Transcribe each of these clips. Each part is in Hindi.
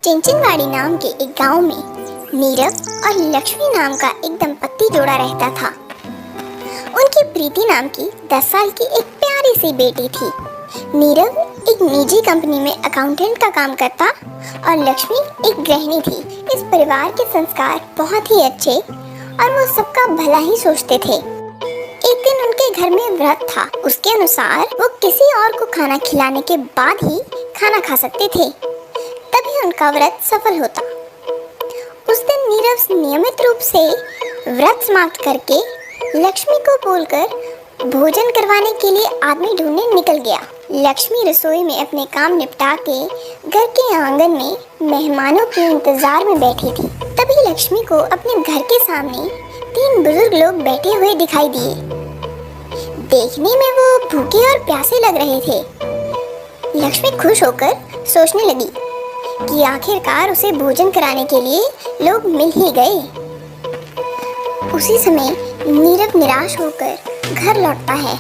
चिंचिनवाड़ी नाम के एक गांव में नीरव और लक्ष्मी नाम का एक दंपत्ति जोड़ा रहता था। उनकी प्रीति नाम की 10 साल की एक प्यारी सी बेटी थी। नीरव एक निजी कंपनी में अकाउंटेंट का काम करता और लक्ष्मी एक गृहिणी थी। इस परिवार के संस्कार बहुत ही अच्छे और वो सबका भला ही सोचते थे। एक दिन उनके घर में व्रत था। उसके अनुसार वो किसी और को खाना खिलाने के बाद ही खाना खा सकते थे, तभी उनका व्रत सफल होता। उस दिन नीरव नियमित रूप से व्रत समाप्त करके लक्ष्मी को बोलकर भोजन करवाने के लिए आदमी ढूंढने निकल गया। लक्ष्मी रसोई में अपने काम निपटा के घर के आंगन में मेहमानों के इंतजार में बैठी थी। तभी लक्ष्मी को अपने घर के सामने 3 बुजुर्ग लोग बैठे हुए दिखाई दिए। देखने में वो भूखे और प्यासे लग रहे थे। लक्ष्मी खुश होकर सोचने लगी कि आखिरकार उसे भोजन कराने के लिए लोग मिल ही गए। उसी समय नीरव निराश होकर घर लौटता है।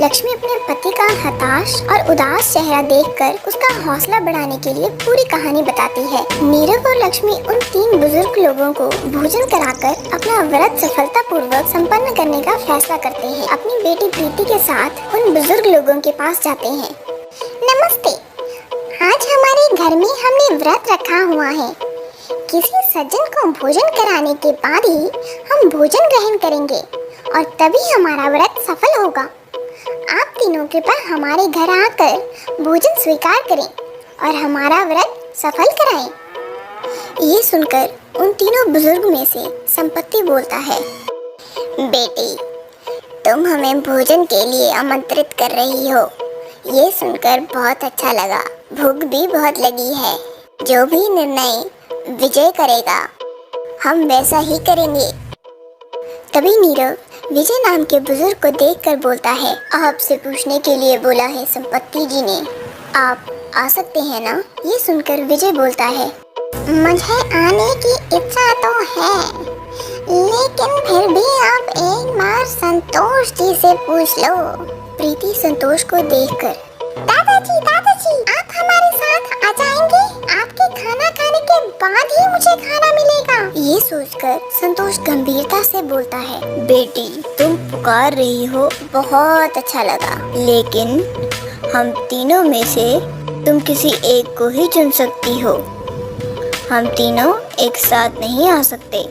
लक्ष्मी अपने पति का हताश और उदास चेहरा देखकर उसका हौसला बढ़ाने के लिए पूरी कहानी बताती है। नीरव और लक्ष्मी उन 3 बुजुर्ग लोगों को भोजन कराकर अपना व्रत सफलतापूर्वक संपन्न करने का फैसला करते हैं। अपनी बेटी प्रीति के साथ उन बुजुर्ग लोगों के पास जाते हैं। नमस्ते, आज हमारे घर में हमने व्रत रखा हुआ है। किसी सज्जन को भोजन कराने के बाद ही हम भोजन ग्रहण करेंगे और तभी हमारा व्रत सफल होगा। आप तीनों कृपया हमारे घर आकर भोजन स्वीकार करें और हमारा व्रत सफल कराएं। ये सुनकर उन तीनों बुजुर्ग में से संपत्ति बोलता है, बेटी, तुम हमें भोजन के लिए आमंत्रित कर रही हो। ये सुनकर बहुत अच्छा लगा। भूख भी बहुत लगी है। जो भी निर्णय विजय करेगा हम वैसा ही करेंगे। तभी नीरव विजय नाम के बुजुर्ग को देखकर बोलता है, आपसे पूछने के लिए बोला है संपत्ति जी ने, आप आ सकते हैं ना? ये सुनकर विजय बोलता है, मुझे आने की इच्छा तो है, लेकिन फिर भी आप एक बार संतोष जी से पूछ लो। प्रीति संतोष को देखकर, दादाजी आप हमारे साथ आ जाएंगे? आपके खाना खाने के बाद ही मुझे खाना मिलेगा। ये सोचकर संतोष गंभीरता से बोलता है, बेटी, तुम पुकार रही हो बहुत अच्छा लगा, लेकिन हम तीनों में से तुम किसी एक को ही चुन सकती हो। हम तीनों एक साथ नहीं आ सकते।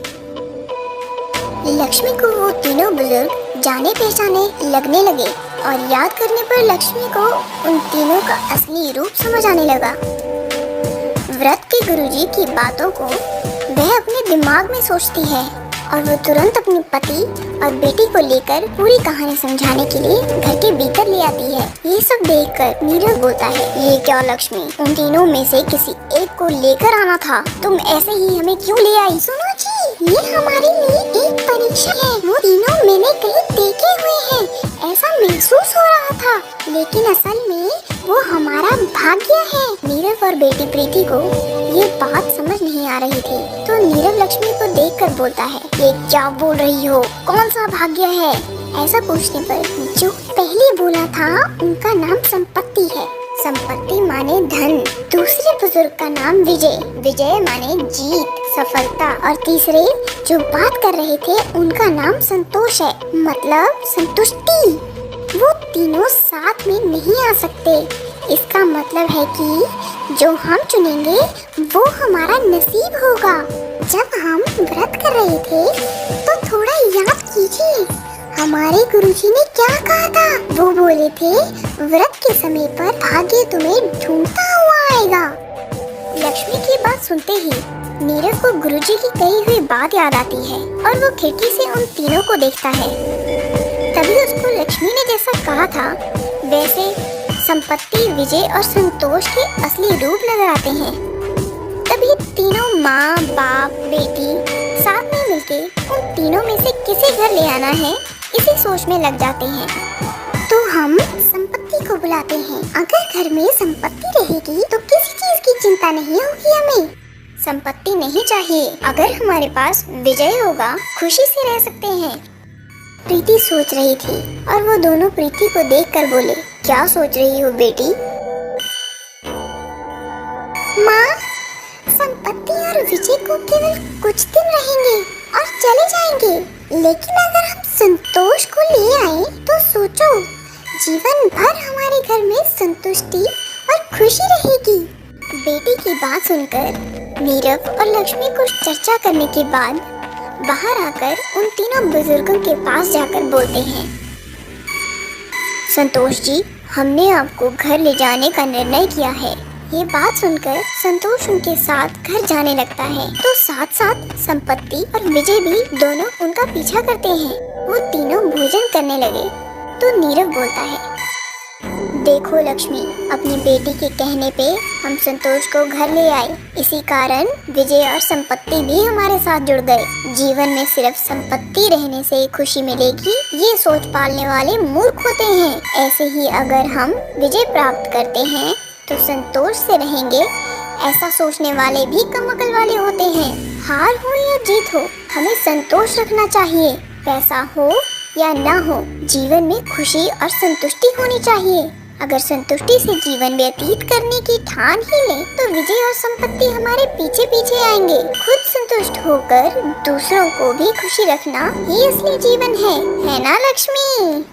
लक्ष्मी को वो तीनों बुजुर्ग जाने पहचाने लगने लगे और याद करने पर लक्ष्मी को उन तीनों का असली रूप समझ आने लगा। व्रत के गुरुजी की बातों को वह अपने दिमाग में सोचती है और वो तुरंत अपने पति और बेटी को लेकर पूरी कहानी समझाने के लिए घर के भीतर ले आती है। ये सब देखकर नीरव बोलता है, ये क्या लक्ष्मी, उन तीनों में से किसी एक को लेकर आना था, तुम ऐसे ही हमें क्यों ले आई? सुनो जी, ये हमारे लिए एक परीक्षा है। वो तीनों मैंने कहीं देखे हुए हैं, ऐसा महसूस हो रहा था, लेकिन असल में वो हमारा भाग्य है। नीरव और बेटी प्रीति को ये बात समझ नहीं आ रही थी, तो नीरव लक्ष्मी को देखकर बोलता है, ये क्या बोल रही हो, कौन सा भाग्य है? ऐसा पूछने पर जो पहले बोला था उनका नाम संपत्ति है। संपत्ति माने धन। दूसरे बुजुर्ग का नाम विजय, विजय माने जीत, सफलता। और तीसरे जो बात कर रहे थे उनका नाम संतोष है, मतलब संतुष्टि। वो तीनों साथ में नहीं आ सकते। इसका मतलब है कि जो हम चुनेंगे वो हमारा नसीब होगा। जब हम व्रत कर रहे थे तो थोड़ा याद कीजिए, हमारे गुरुजी ने क्या कहा था? वो बोले थे, व्रत के समय पर भाग्य तुम्हें ढूंढता हुआ आएगा। लक्ष्मी की बात सुनते ही नीरव को गुरुजी की कही हुई बात याद आती है और वो खिड़की से उन तीनों को देखता है। तभी उसको लक्ष्मी ने जैसा कहा था वैसे संपत्ति, विजय और संतोष के असली रूप नजर आते हैं। तभी तीनों माँ, बाप, बेटी साथ में मिलके उन तीनों में से किसे घर ले आना है इसी सोच में लग जाते हैं। तो हम संपत्ति को बुलाते हैं। अगर घर में संपत्ति रहेगी तो किसी चीज की चिंता नहीं होगी हमें। संपत्ति नहीं चाहिए, अगर हमारे पास विजय होगा खुशी से रह सकते हैं। प्रीति सोच रही थी और वो दोनों प्रीति को देखकर बोले, क्या सोच रही हो बेटी? माँ, केवल कुछ दिन रहेंगे और चले जाएंगे, लेकिन अगर हम संतोष को ले आए तो सोचो, जीवन भर हमारे घर में संतुष्टि और खुशी रहेगी। बेटी की बात सुनकर नीरव और लक्ष्मी कुछ चर्चा करने के बाद बाहर आकर उन तीनों बुजुर्गों के पास जाकर बोलते हैं, संतोष जी, हमने आपको घर ले जाने का निर्णय किया है। ये बात सुनकर संतोष उनके साथ घर जाने लगता है, तो साथ साथ संपत्ति और विजय भी दोनों उनका पीछा करते हैं। वो तीनों भोजन करने लगे तो नीरव बोलता है, देखो लक्ष्मी, अपनी बेटी के कहने पे हम संतोष को घर ले आए, इसी कारण विजय और संपत्ति भी हमारे साथ जुड़ गए। जीवन में सिर्फ संपत्ति रहने से खुशी मिलेगी, ये सोच पालने वाले मूर्ख होते हैं। ऐसे ही अगर हम विजय प्राप्त करते हैं तो संतोष से रहेंगे, ऐसा सोचने वाले भी कम अकल वाले होते हैं। हार हो या जीत हो, हमें संतोष रखना चाहिए। पैसा हो या ना हो, जीवन में खुशी और संतुष्टि होनी चाहिए। अगर संतुष्टि से जीवन व्यतीत करने की ठान ही लें तो विजय और संपत्ति हमारे पीछे पीछे आएंगे। खुद संतुष्ट होकर दूसरों को भी खुशी रखना ही असली जीवन है ना लक्ष्मी?